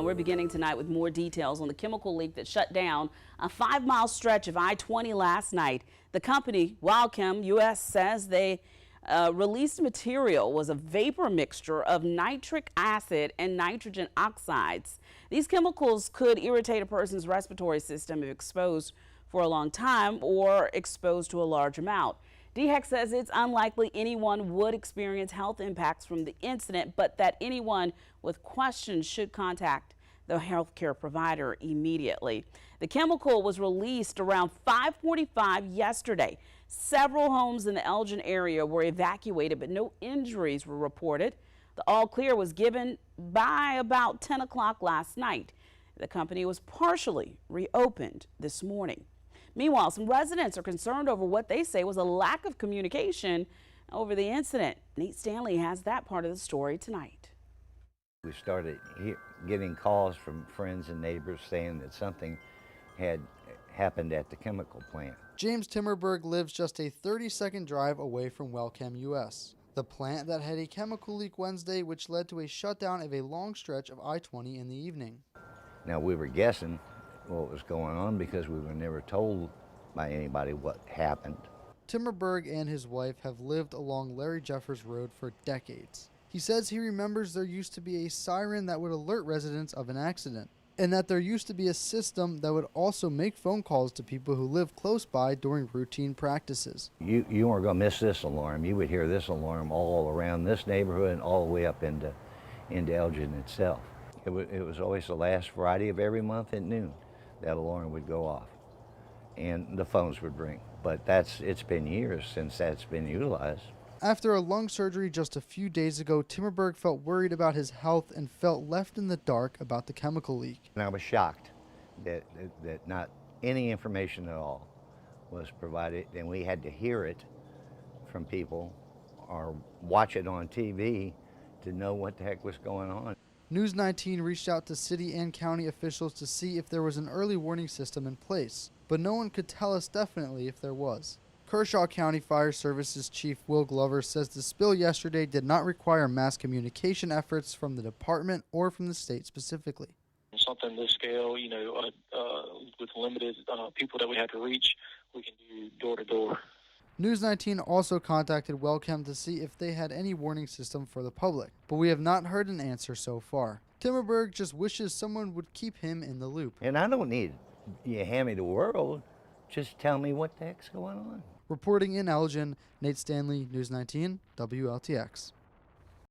We're beginning tonight with more details on the chemical leak that shut down a 5-mile stretch of I-20 last night. The company, Weylchem US, says they released material was a vapor mixture of nitric acid and nitrogen oxides. These chemicals could irritate a person's respiratory system if exposed for a long time or exposed to a large amount. DHEC says it's unlikely anyone would experience health impacts from the incident, but that anyone with questions should contact the healthcare provider immediately. The chemical was released around 5:45 yesterday. Several homes in the Elgin area were evacuated, but no injuries were reported. The all clear was given by about 10 o'clock last night. The company was partially reopened this morning. Meanwhile, some residents are concerned over what they say was a lack of communication over the incident. Nate Stanley has that part of the story tonight. We started getting calls from friends and neighbors saying that something had happened at the chemical plant. James Timmerberg lives just a 30-second drive away from Weylchem US, the plant that had a chemical leak Wednesday which led to a shutdown of a long stretch of I-20 in the evening. Now, we were guessing what was going on because we were never told by anybody what happened. Timmerberg and his wife have lived along Larry Jeffers Road for decades. He says he remembers there used to be a siren that would alert residents of an accident, and that there used to be a system that would also make phone calls to people who live close by during routine practices. You weren't going to miss this alarm. You would hear this alarm all around this neighborhood and all the way up into Elgin itself. It was always the last Friday of every month at noon. That alarm would go off and the phones would ring. But it's been years since that's been utilized. After a lung surgery just a few days ago, Timmerberg felt worried about his health and felt left in the dark about the chemical leak. And I was shocked that not any information at all was provided, and we had to hear it from people or watch it on TV to know what the heck was going on. News 19 reached out to city and county officials to see if there was an early warning system in place, but no one could tell us definitely if there was. Kershaw County Fire Services Chief Will Glover says the spill yesterday did not require mass communication efforts from the department or from the state specifically. Something this scale, with limited people that we have to reach, we can do door to door. News 19 also contacted Weylchem to see if they had any warning system for the public, but we have not heard an answer so far. Timmerberg just wishes someone would keep him in the loop. And I don't need you to hand me the world. Just tell me what the heck's going on. Reporting in Elgin, Nate Stanley, News 19, WLTX.